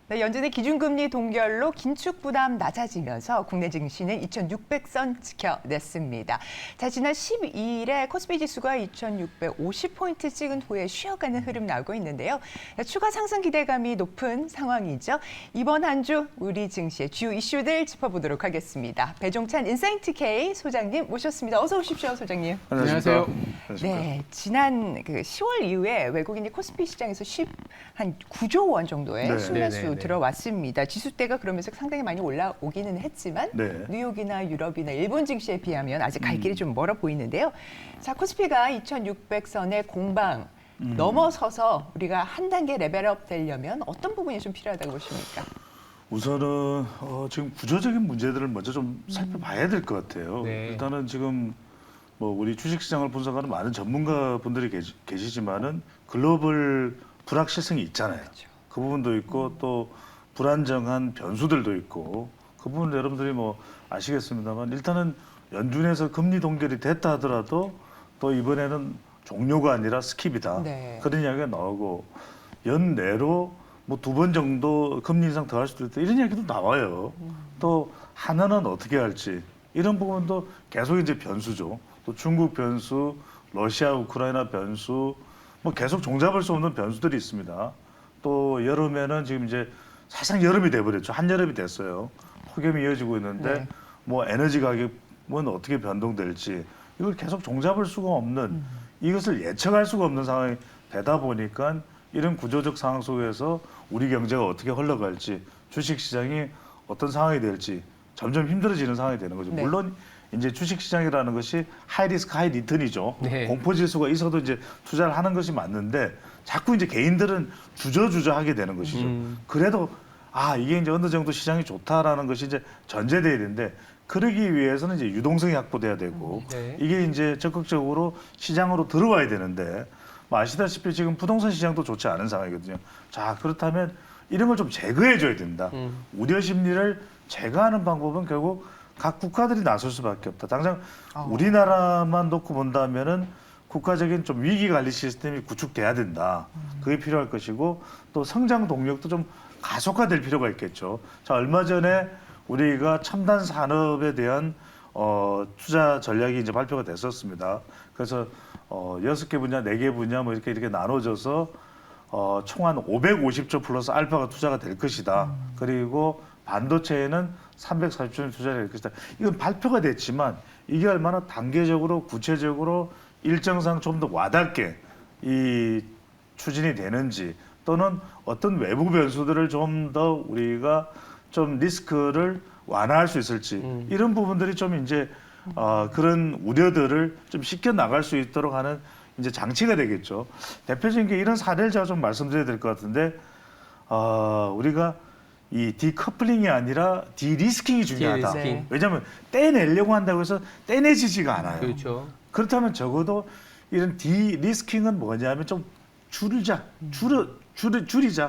네, 연준의 기준금리 동결로 긴축 부담 낮아지면서 국내 증시는 2,600선 지켜냈습니다. 자, 지난 12일에 코스피 지수가 2,650포인트 찍은 후에 쉬어가는 흐름 나오고 있는데요. 추가 상승 기대감이 높은 상황이죠. 이번 한 주 우리 증시의 주요 이슈들 짚어보도록 하겠습니다. 배종찬 인사이트 K 소장님 모셨습니다. 어서 오십시오, 소장님. 안녕하세요. 네, 지난 10월 이후에 외국인이 코스피 시장에서 한 9조 원 정도의 네. 순매수 들어왔습니다. 지수대가 그러면서 상당히 많이 올라오기는 했지만 네. 뉴욕이나 유럽이나 일본 증시에 비하면 아직 갈 길이 좀 멀어 보이는데요. 자, 코스피가 2,600선의 공방 넘어서서 우리가 한 단계 레벨업 되려면 어떤 부분이 좀 필요하다고 보십니까? 우선은 지금 구조적인 문제들을 먼저 좀 살펴봐야 될 것 같아요. 네. 일단은 지금 뭐 우리 주식시장을 분석하는 많은 전문가분들이 계시지만은 글로벌 불확실성이 있잖아요. 그 부분도 있고 또 불안정한 변수들도 있고 그 부분 여러분들이 뭐 아시겠습니다만 일단은 연준에서 금리 동결이 됐다 하더라도 또 이번에는 종료가 아니라 스킵이다. 네. 그런 이야기가 나오고 연내로 뭐 2번 정도 금리 인상 더 할 수도 있다. 이런 이야기도 나와요. 또 하나는 어떻게 할지 이런 부분도 계속 이제 변수죠. 또 중국 변수, 러시아, 우크라이나 변수 뭐 계속 종잡을 수 없는 변수들이 있습니다. 또 여름에는 지금 이제 사실상 여름이 돼버렸죠. 한여름이 됐어요. 폭염이 이어지고 있는데 네. 뭐 에너지 가격은 어떻게 변동될지 이걸 계속 종잡을 수가 없는 이것을 예측할 수가 없는 상황이 되다 보니까 이런 구조적 상황 속에서 우리 경제가 어떻게 흘러갈지 주식시장이 어떤 상황이 될지 점점 힘들어지는 상황이 되는 거죠. 네. 물론 이제 주식시장이라는 것이 하이 리스크 하이 리턴이죠. 네. 공포 지수가 있어도 이제 투자를 하는 것이 맞는데 자꾸 이제 개인들은 주저주저 하게 되는 것이죠. 그래도 이게 이제 어느 정도 시장이 좋다라는 것이 이제 전제돼야 되는데 그러기 위해서는 이제 유동성이 확보돼야 되고 네. 이게 이제 적극적으로 시장으로 들어와야 되는데 뭐 아시다시피 지금 부동산 시장도 좋지 않은 상황이거든요. 자, 그렇다면 이런 걸 좀 제거해 줘야 된다. 우려 심리를 제거하는 방법은 결국 각 국가들이 나설 수밖에 없다. 당장 우리나라만 놓고 본다면은 국가적인 좀 위기 관리 시스템이 구축돼야 된다. 그게 필요할 것이고 또 성장 동력도 좀 가속화될 필요가 있겠죠. 자, 얼마 전에 우리가 첨단 산업에 대한 투자 전략이 이제 발표가 됐었습니다. 그래서 6개 분야, 4개 분야 뭐 이렇게 나눠져서 총 한 550조 플러스 알파가 투자가 될 것이다. 그리고 반도체에는 340조 투자가 될 것이다. 이건 발표가 됐지만 이게 얼마나 단계적으로 구체적으로 일정상 좀 더 와닿게 이 추진이 되는지 또는 어떤 외부 변수들을 좀 더 우리가 좀 리스크를 완화할 수 있을지 이런 부분들이 좀 이제 그런 우려들을 좀 씻겨 나갈 수 있도록 하는 이제 장치가 되겠죠. 대표적인 게 이런 사례를 제가 좀 말씀드려야 될 것 같은데 우리가 이 디커플링이 아니라 디리스킹이 중요하다. 디리스킹. 왜냐하면 떼내려고 한다고 해서 떼내지지가 않아요. 그렇죠. 그렇다면 적어도 이런 디리스킹은 뭐냐면 좀 줄이자.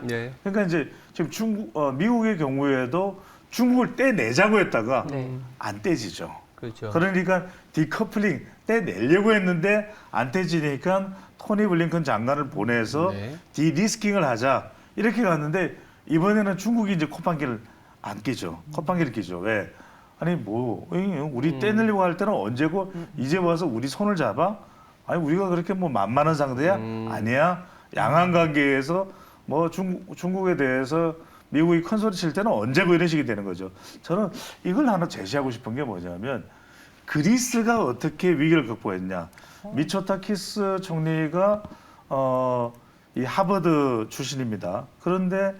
네. 그러니까 이제 지금 미국의 경우에도 중국을 떼내자고 했다가 네. 안 떼지죠. 그렇죠. 그러니까 디커플링 떼내려고 했는데 안 떼지니까 토니 블링컨 장관을 보내서 네. 디리스킹을 하자 이렇게 갔는데 이번에는 중국이 이제 콧방귀를 안 끼죠. 콧방귀를 끼죠. 왜? 아니 뭐 우리 떼내려고 할 때는 언제고 이제 와서 우리 손을 잡아? 아니 우리가 그렇게 뭐 만만한 상대야? 아니야. 양안 관계에서 뭐 중국에 대해서 미국이 큰 소리 칠 때는 언제고 이런 식이 되는 거죠. 저는 이걸 하나 제시하고 싶은 게 뭐냐면 그리스가 어떻게 위기를 극복했냐. 미초타키스 총리가 이 하버드 출신입니다. 그런데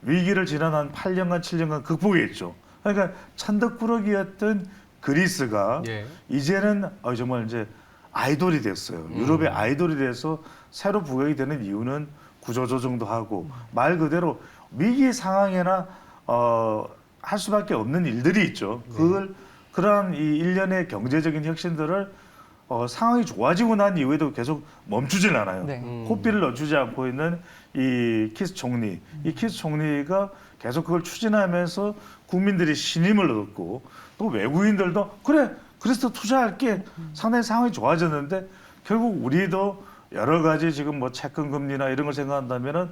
위기를 지난 한 8년간 7년간 극복했죠. 그러니까 천덕꾸러기였던 그리스가 예. 이제는 정말 이제 아이돌이 됐어요. 유럽의 아이돌이 돼서 새로 부각이 되는 이유는 구조조정도 하고 말 그대로 위기 상황에나 할 수밖에 없는 일들이 있죠. 그러한 이 일련의 경제적인 혁신들을 상황이 좋아지고 난 이후에도 계속 멈추질 않아요. 네. 호삐를 늦추지 않고 있는 이 키스 총리. 이 키스 총리가 계속 그걸 추진하면서 국민들이 신임을 얻었고 또 외국인들도 그래 그래서 투자할게 상당히 상황이 좋아졌는데 결국 우리도 여러 가지 지금 뭐 채권 금리나 이런 걸 생각한다면은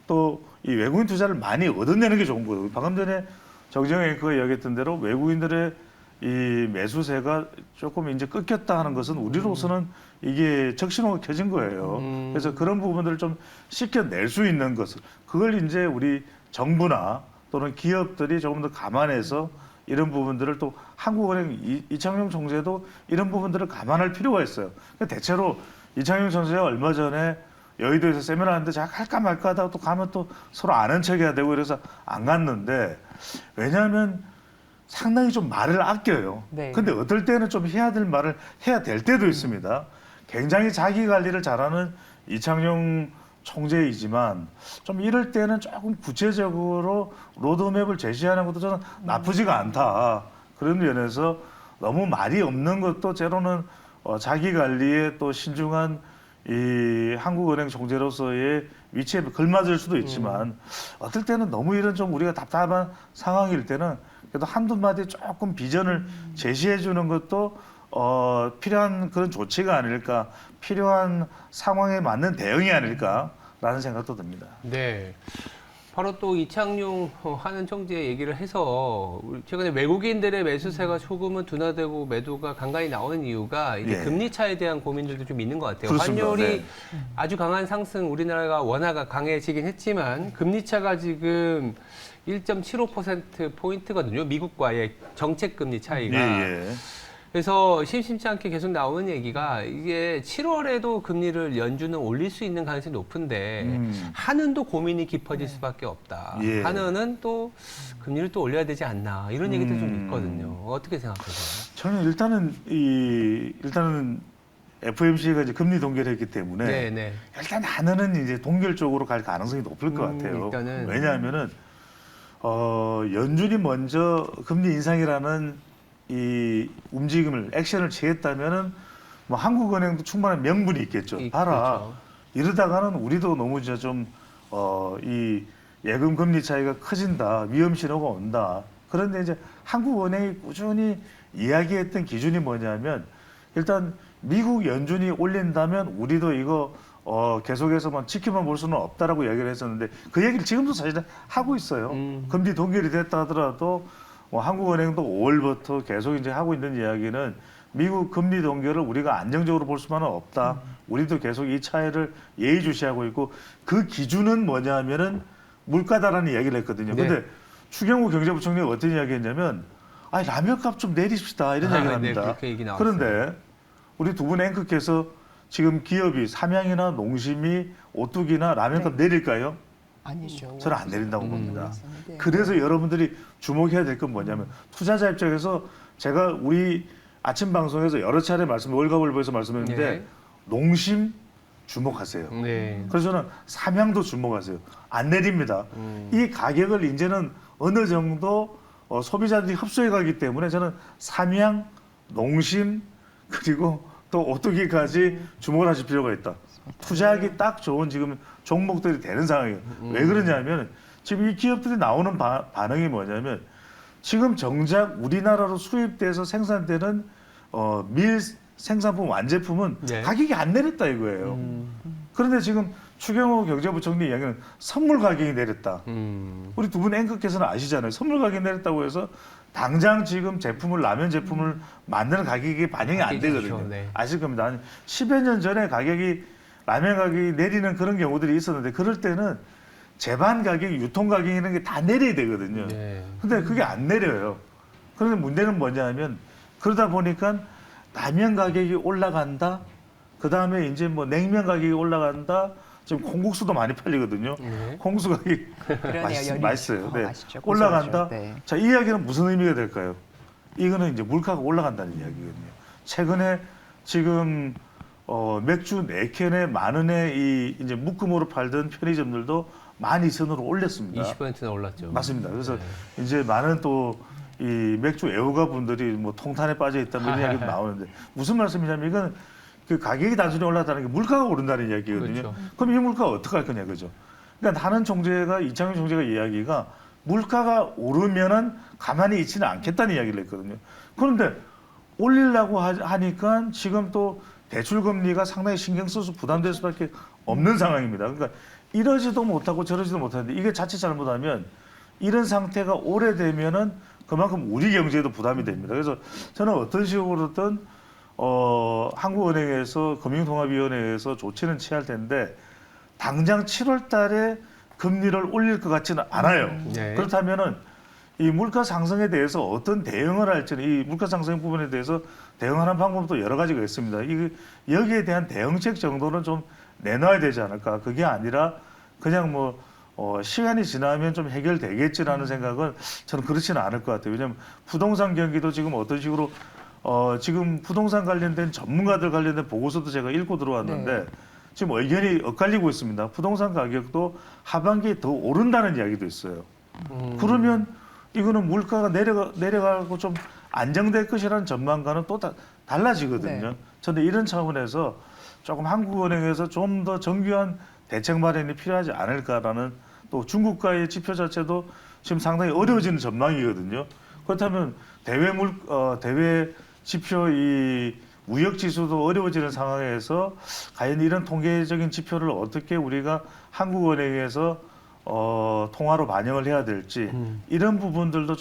또 이 외국인 투자를 많이 얻어내는 게 좋은 거예요. 방금 전에 정재영 앵커가 이야기했던 대로 외국인들의 이 매수세가 조금 이제 끊겼다 하는 것은 우리로서는 이게 적신호가 켜진 거예요. 그래서 그런 부분들을 좀 씻겨낼 수 있는 것을 그걸 이제 우리 정부나 또는 기업들이 조금 더 감안해서 이런 부분들을 또 한국은행 이창용 총재도 이런 부분들을 감안할 필요가 있어요. 대체로 이창용 총재가 얼마 전에 여의도에서 세미나 하는데 자꾸 할까 말까 하다가 또 가면 또 서로 아는 척해야 되고 그래서 안 갔는데 왜냐하면 상당히 좀 말을 아껴요. 네. 근데 어떨 때는 좀 해야 될 말을 해야 될 때도 있습니다. 굉장히 자기 관리를 잘하는 이창용 총재이지만 좀 이럴 때는 조금 구체적으로 로드맵을 제시하는 것도 저는 나쁘지가 않다. 그런 면에서 너무 말이 없는 것도 때로는 자기 관리에 또 신중한 이 한국은행 총재로서의 위치에 걸맞을 수도 있지만 어떨 때는 너무 이런 좀 우리가 답답한 상황일 때는 그래도 한두 마디 조금 비전을 제시해 주는 것도 필요한 그런 조치가 아닐까, 필요한 상황에 맞는 대응이 아닐까라는 생각도 듭니다. 네. 바로 또 이창용 하는 총재 얘기를 해서 최근에 외국인들의 매수세가 조금은 둔화되고 매도가 간간히 나오는 이유가 이제 예. 금리 차에 대한 고민들도 좀 있는 것 같아요. 그렇습니다. 환율이 네. 아주 강한 상승, 우리나라가 원화가 강해지긴 했지만 금리 차가 지금 1.75%포인트거든요. 미국과의 정책 금리 차이가. 예, 예. 그래서 심심치 않게 계속 나오는 얘기가 이게 7월에도 금리를 연준은 올릴 수 있는 가능성이 높은데 한은도 고민이 깊어질 수밖에 없다. 예. 한은은 또 금리를 또 올려야 되지 않나 이런 얘기도 좀 있거든요. 어떻게 생각하세요? 저는 일단은 FOMC가 이제 금리 동결을 했기 때문에 네네. 일단 하나는 이제 동결 쪽으로 갈 가능성이 높을 것 같아요. 일단은. 왜냐하면은 연준이 먼저 금리 인상이라는 이 움직임을 액션을 취했다면은 뭐 한국은행도 충분한 명분이 있겠죠. 봐라. 그렇죠. 이러다가는 우리도 너무 이제 좀 이 예금 금리 차이가 커진다. 위험 신호가 온다. 그런데 이제 한국은행이 꾸준히 이야기했던 기준이 뭐냐면 일단 미국 연준이 올린다면 우리도 이거 계속해서만 지켜만 볼 수는 없다라고 이야기를 했었는데 그 얘기를 지금도 사실은 하고 있어요. 금리 동결이 됐다 하더라도 한국은행도 5월부터 계속 이제 하고 있는 이야기는 미국 금리 동결을 우리가 안정적으로 볼 수만은 없다. 우리도 계속 이 차이를 예의주시하고 있고 그 기준은 뭐냐면은 물가다라는 이야기를 했거든요. 네. 근데 추경호 경제부총리가 어떤 이야기했냐면 아니 라면값 좀 내립시다 이런 이야기를 네, 합니다. 그렇게 얘기 나왔어요. 그런데 우리 두 분 앵커께서 지금 기업이 삼양이나 농심이 오뚜기나 라면값 내릴까요? 아니죠. 저는 안 내린다고 봅니다. 네. 그래서 여러분들이 주목해야 될 건 뭐냐면 투자자 입장에서 제가 우리 아침 방송에서 여러 차례 월가월보에서 말씀했는데 네. 농심 주목하세요. 네. 그래서 저는 삼양도 주목하세요. 안 내립니다. 이 가격을 이제는 어느 정도 소비자들이 흡수해 가기 때문에 저는 삼양, 농심 그리고 또 오뚜기까지 주목을 하실 필요가 있다. 투자하기 딱 좋은 지금 종목들이 되는 상황이에요. 왜 그러냐면 지금 이 기업들이 나오는 반응이 뭐냐면 지금 정작 우리나라로 수입돼서 생산되는 밀 생산품 완제품은 네. 가격이 안 내렸다 이거예요. 그런데 지금 추경호 경제부총리 이야기는 선물 가격이 내렸다. 우리 두 분 앵커께서는 아시잖아요. 선물 가격이 내렸다고 해서 당장 지금 라면 제품을 만드는 가격이 반영이 안 되거든요. 그렇죠. 네. 아실 겁니다. 한 10여 년 전에 라면 가격이 내리는 그런 경우들이 있었는데 그럴 때는 제반 가격, 유통 가격 이런 게 다 내려야 되거든요. 네. 근데 그게 안 내려요. 그런데 문제는 뭐냐면 그러다 보니까 라면 가격이 올라간다. 그 다음에 이제 뭐 냉면 가격이 올라간다. 지금 콩국수도 많이 팔리거든요. 네. 콩국수 가격이 그러네요. 맛있어요. 네. 맛있죠. 올라간다. 고소하죠. 네. 자, 이 이야기는 무슨 의미가 될까요? 이거는 이제 물가가 올라간다는 이야기거든요. 최근에 지금 맥주 4캔에 10,000원에 이제 묶음으로 팔던 편의점들도 12,000원으로 올렸습니다. 20%나 올랐죠. 맞습니다. 그래서 이제 많은 또 이 맥주 애호가 분들이 뭐 통탄에 빠져 있다 뭐 이런 이야기도 나오는데 무슨 말씀이냐면 이건 그 가격이 단순히 올랐다는 게 물가가 오른다는 이야기거든요. 그렇죠. 그럼 이 물가 어떻게 할 거냐 그죠? 그러니까 하는 총재가 이창용 총재가 이야기가 물가가 오르면은 가만히 있지는 않겠다는 이야기를 했거든요. 그런데 올리려고 하니까 지금 또 대출 금리가 상당히 신경 써서 부담될 수밖에 없는 상황입니다. 그러니까 이러지도 못하고 저러지도 못하는데 이게 자칫 잘못하면 이런 상태가 오래되면은 그만큼 우리 경제에도 부담이 됩니다. 그래서 저는 어떤 식으로든 한국은행에서 금융통합위원회에서 조치는 취할 텐데 당장 7월 달에 금리를 올릴 것 같지는 않아요. 네. 그렇다면은 이 물가 상승에 대해서 어떤 대응을 할지는 이 물가 상승 부분에 대해서 대응하는 방법도 여러 가지가 있습니다. 여기에 대한 대응책 정도는 좀 내놔야 되지 않을까. 그게 아니라 그냥 뭐 시간이 지나면 좀 해결되겠지라는 생각은 저는 그렇지는 않을 것 같아요. 왜냐하면 부동산 경기도 지금 어떤 식으로 지금 부동산 관련된 전문가들 관련된 보고서도 제가 읽고 들어왔는데 네. 지금 의견이 엇갈리고 있습니다. 부동산 가격도 하반기에 더 오른다는 이야기도 있어요. 그러면 이거는 물가가 내려가고 좀 안정될 것이라는 전망과는 또 달라지거든요. 네. 저는 이런 차원에서 조금 한국은행에서 좀 더 정교한 대책 마련이 필요하지 않을까라는 또 중국과의 지표 자체도 지금 상당히 어려워지는 전망이거든요. 그렇다면 대외 지표 이 무역 지수도 어려워지는 상황에서 과연 이런 통계적인 지표를 어떻게 우리가 한국은행에서 통화로 반영을 해야 될지 이런 부분들도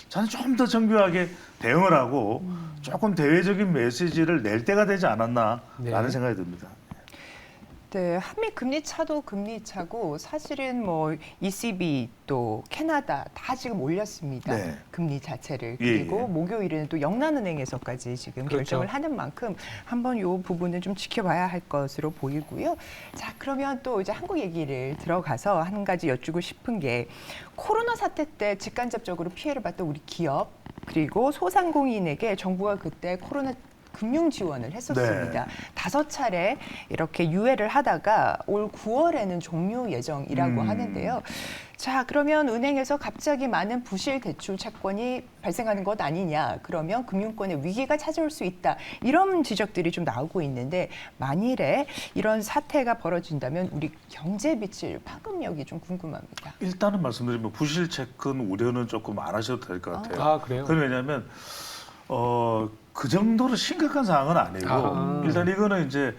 저는 좀 더 정교하게 대응을 하고 조금 대외적인 메시지를 낼 때가 되지 않았나라는 네. 생각이 듭니다. 네, 한미 금리 차도 금리 차고 사실은 뭐 ECB 또 캐나다 다 지금 올렸습니다. 네. 금리 자체를. 예, 그리고 예. 목요일에는 또 영란은행에서까지 지금 그렇죠. 결정을 하는 만큼 한번 이 부분은 좀 지켜봐야 할 것으로 보이고요. 자, 그러면 또 이제 한국 얘기를 들어가서 한 가지 여쭈고 싶은 게 코로나 사태 때 직간접적으로 피해를 봤던 우리 기업 그리고 소상공인에게 정부가 그때 코로나 금융 지원을 했었습니다. 네. 5차례 이렇게 유예를 하다가 올 9월에는 종료 예정이라고 하는데요. 자, 그러면 은행에서 갑자기 많은 부실 대출 채권이 발생하는 것 아니냐. 그러면 금융권의 위기가 찾아올 수 있다. 이런 지적들이 좀 나오고 있는데 만일에 이런 사태가 벌어진다면 우리 경제에 미칠 파급력이 좀 궁금합니다. 일단은 말씀드리면 부실 채권 우려는 조금 안 하셔도 될 것 같아요. 아, 그래요? 그건 왜냐하면 그 정도로 심각한 상황은 아니고 일단 이거는 이제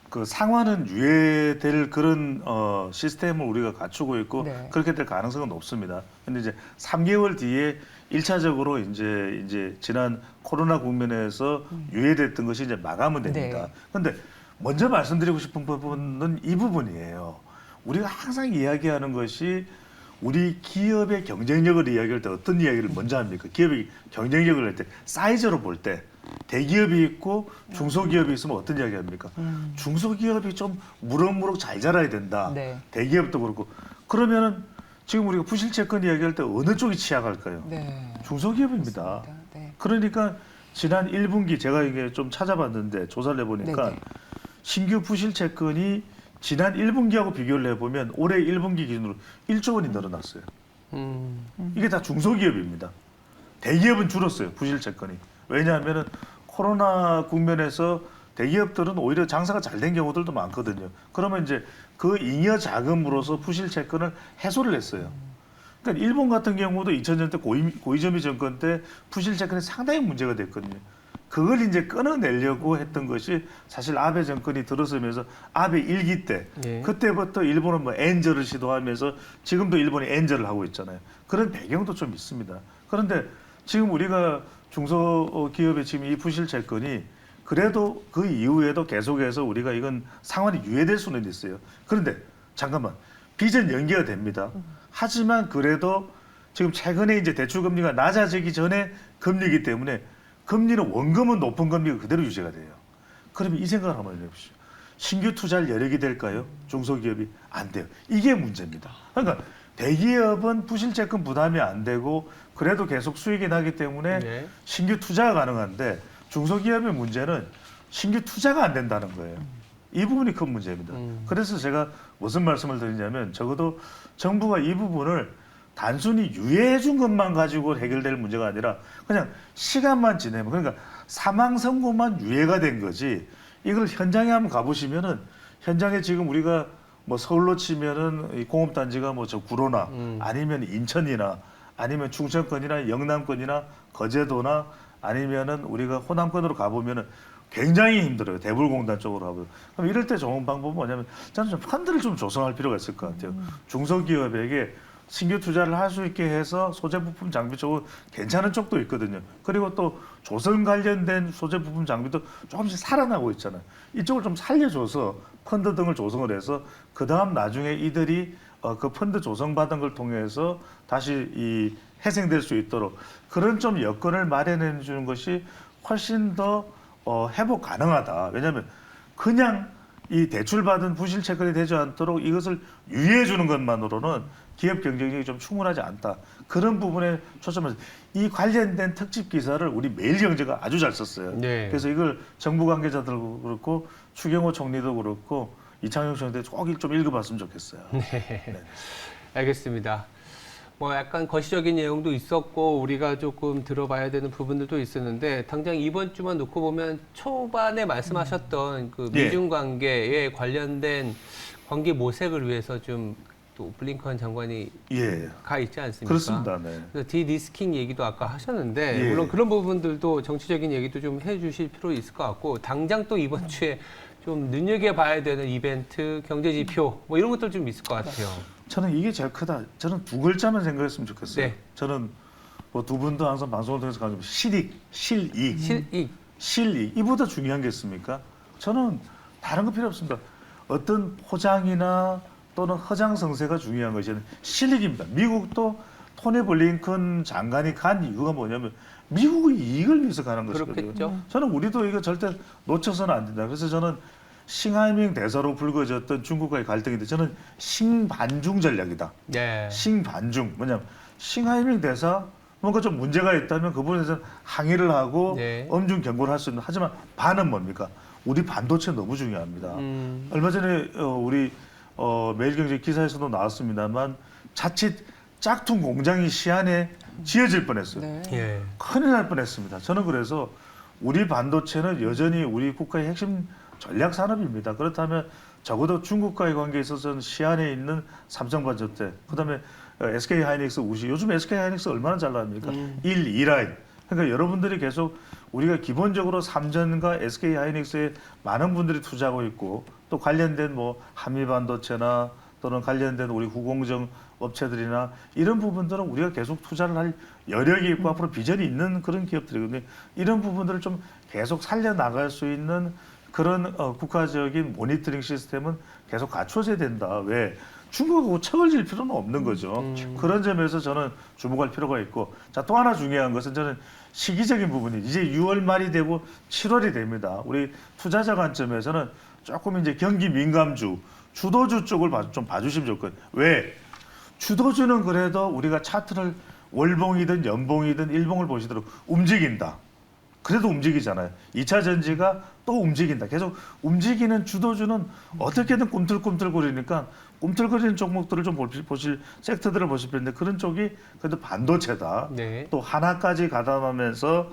그 상환은 유예될 그런 시스템을 우리가 갖추고 있고 네. 그렇게 될 가능성은 높습니다. 근데 이제 3개월 뒤에 1차적으로 이제 지난 코로나 국면에서 유예됐던 것이 이제 마감은 됩니다. 네. 근데 먼저 말씀드리고 싶은 부분은 이 부분이에요. 우리가 항상 이야기하는 것이 우리 기업의 경쟁력을 이야기할 때 어떤 이야기를 먼저 합니까? 기업이 경쟁력을 할 때 사이즈로 볼 때 대기업이 있고 중소기업이 있으면 어떤 이야기 합니까? 중소기업이 좀 무럭무럭 잘 자라야 된다. 네. 대기업도 그렇고. 그러면은 지금 우리가 부실채권 이야기할 때 어느 쪽이 취약할까요? 네. 중소기업입니다. 그렇습니다. 네. 그러니까 지난 1분기 제가 이게 좀 찾아봤는데 조사를 해보니까 네네. 신규 부실채권이 지난 1분기하고 비교를 해보면 올해 1분기 기준으로 1조 원이 늘어났어요. 이게 다 중소기업입니다. 대기업은 줄었어요. 부실채권이. 왜냐하면 코로나 국면에서 대기업들은 오히려 장사가 잘 된 경우들도 많거든요. 그러면 이제 그 잉여 자금으로서 부실채권을 해소를 했어요. 그러니까 일본 같은 경우도 2000년대 고이즈미 정권 때 부실채권이 상당히 문제가 됐거든요. 그걸 이제 끊어내려고 했던 것이 사실 아베 정권이 들어서면서 아베 1기 때 예. 그때부터 일본은 뭐 엔저를 시도하면서 지금도 일본이 엔저를 하고 있잖아요. 그런 배경도 좀 있습니다. 그런데 지금 우리가 중소기업의 지금 이 부실 채권이 그래도 그 이후에도 계속해서 우리가 이건 상환이 유예될 수는 있어요. 그런데 잠깐만 빚은 연기가 됩니다. 하지만 그래도 지금 최근에 이제 대출 금리가 낮아지기 전에 금리이기 때문에 금리는 원금은 높은 금리가 그대로 유지가 돼요. 그러면 이 생각을 한번 해보시죠. 신규 투자할 여력이 될까요? 중소기업이 안 돼요. 이게 문제입니다. 그러니까 대기업은 부실채권 부담이 안 되고 그래도 계속 수익이 나기 때문에 네. 신규 투자가 가능한데 중소기업의 문제는 신규 투자가 안 된다는 거예요. 이 부분이 큰 문제입니다. 그래서 제가 무슨 말씀을 드리냐면 적어도 정부가 이 부분을 단순히 유예해 준 것만 가지고 해결될 문제가 아니라 그냥 시간만 지내면 그러니까 사망 선고만 유예가 된 거지 이걸 현장에 한번 가보시면은 현장에 지금 우리가 뭐 서울로 치면은 이 공업단지가 뭐 저 구로나 아니면 인천이나 아니면 충청권이나 영남권이나 거제도나 아니면은 우리가 호남권으로 가보면은 굉장히 힘들어요. 대불공단 쪽으로 가보면. 그럼 이럴 때 좋은 방법은 뭐냐면 저는 좀 펀드를 좀 조성할 필요가 있을 것 같아요. 중소기업에게 신규 투자를 할 수 있게 해서 소재 부품 장비 쪽은 괜찮은 쪽도 있거든요. 그리고 또 조선 관련된 소재 부품 장비도 조금씩 살아나고 있잖아요. 이쪽을 좀 살려줘서 펀드 등을 조성을 해서 그 다음 나중에 이들이 그 펀드 조성받은 걸 통해서 다시 이 회생될 수 있도록 그런 좀 여건을 마련해 주는 것이 훨씬 더 회복 가능하다. 왜냐하면 그냥 이 대출받은 부실 채권이 되지 않도록 이것을 유예해 주는 것만으로는 기업 경쟁력이 좀 충분하지 않다. 그런 부분에 초점을 이 관련된 특집 기사를 우리 매일경제가 아주 잘 썼어요. 네. 그래서 이걸 정부 관계자들도 그렇고 추경호 총리도 그렇고 이창용 총리도 꼭 좀 읽어봤으면 좋겠어요. 네. 알겠습니다. 뭐 약간 거시적인 내용도 있었고 우리가 조금 들어봐야 되는 부분들도 있었는데 당장 이번 주만 놓고 보면 초반에 말씀하셨던 그 예. 미중 관계에 관련된 관계 모색을 위해서 좀 또 블링컨 장관이 예, 가 있지 않습니까? 그렇습니다. 네. 그래서 디리스킹 얘기도 아까 하셨는데 예. 물론 그런 부분들도 정치적인 얘기도 좀 해주실 필요 있을 것 같고 당장 또 이번 주에 좀 눈여겨봐야 되는 이벤트, 경제지표 뭐 이런 것들 좀 있을 것 같아요. 저는 이게 제일 크다. 저는 두 글자만 생각했으면 좋겠어요. 네. 저는 뭐 두 분도 항상 방송을 통해서 가지고 실익, 실이익, 실익. 실이익 이보다 중요한 게 있습니까? 저는 다른 거 필요 없습니다. 어떤 포장이나 또는 허장성세가 중요한 것이 아니라 실익입니다. 미국도 토니 블링컨 장관이 간 이유가 뭐냐면 미국의 이익을 위해서 가는 것이거든요. 그렇겠죠. 저는 우리도 이거 절대 놓쳐서는 안 된다. 그래서 저는 싱하이밍 대사로 불거졌던 중국과의 갈등인데 저는 싱반중 전략이다. 네. 싱반중 뭐냐면 싱하이밍 대사 뭔가 좀 문제가 있다면 그 부분에 대해서 항의를 하고 네. 엄중 경고를 할 수 있는 하지만 반은 뭡니까? 우리 반도체 너무 중요합니다. 얼마 전에 우리 매일경제 기사에서도 나왔습니다만 자칫 짝퉁 공장이 시안에 지어질 뻔했어요. 네. 예. 큰일 날 뻔했습니다. 저는 그래서 우리 반도체는 여전히 우리 국가의 핵심 전략 산업입니다. 그렇다면 적어도 중국과의 관계에 있어서는 시안에 있는 삼성반도체, 그다음에 SK 하이닉스 우시. 요즘 SK 하이닉스 얼마나 잘 나갑니까? 1, 2라인. 그러니까 여러분들이 계속 우리가 기본적으로 삼전과 SK 하이닉스에 많은 분들이 투자하고 있고 또 관련된 뭐 한미 반도체나 또는 관련된 우리 후공정 업체들이나 이런 부분들은 우리가 계속 투자를 할 여력이 있고 앞으로 비전이 있는 그런 기업들이거든요. 이런 부분들을 좀 계속 살려나갈 수 있는 그런 국가적인 모니터링 시스템은 계속 갖춰져야 된다. 왜? 중국하고 척을 질 필요는 없는 거죠. 그런 점에서 저는 주목할 필요가 있고, 자, 또 하나 중요한 것은 저는 시기적인 부분이 이제 6월 말이 되고 7월이 됩니다. 우리 투자자 관점에서는 조금 이제 경기 민감주, 주도주 쪽을 좀 봐주시면 좋거든요. 왜? 주도주는 그래도 우리가 차트를 월봉이든 연봉이든 일봉을 보시도록 움직인다. 그래도 움직이잖아요. 2차 전지가 또 움직인다. 계속 움직이는 주도주는 어떻게든 꿈틀꿈틀거리니까 꿈틀거리는 종목들을 좀 보실 섹터들을 보실 텐데 그런 쪽이 그래도 반도체다. 네. 또 하나까지 가담하면서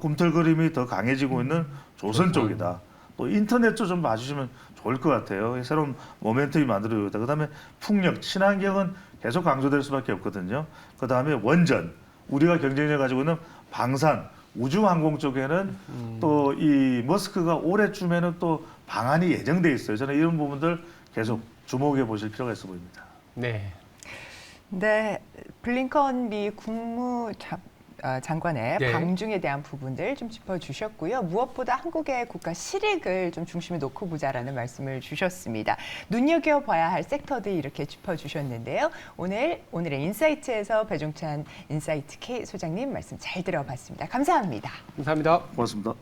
꿈틀거림이 더 강해지고 있는 조선 쪽이다. 또 인터넷 쪽 좀 봐주시면 좋을 것 같아요. 새로운 모멘텀이 만들어지고 있다. 그다음에 풍력, 친환경은 계속 강조될 수밖에 없거든요. 그다음에 원전, 우리가 경쟁력 가지고 있는 방산, 우주항공 쪽에는 또 이 머스크가 올해쯤에는 또 방안이 예정돼 있어요. 저는 이런 부분들 계속 주목해 보실 필요가 있어 보입니다. 네. 네, 블링컨 미 장관의 네. 방중에 대한 부분들 좀 짚어주셨고요. 무엇보다 한국의 국가 실익을 좀 중심에 놓고 보자라는 말씀을 주셨습니다. 눈여겨봐야 할 섹터들 이렇게 짚어주셨는데요. 오늘의 인사이트에서 배종찬 인사이트 K 소장님 말씀 잘 들어봤습니다. 감사합니다. 감사합니다. 고맙습니다.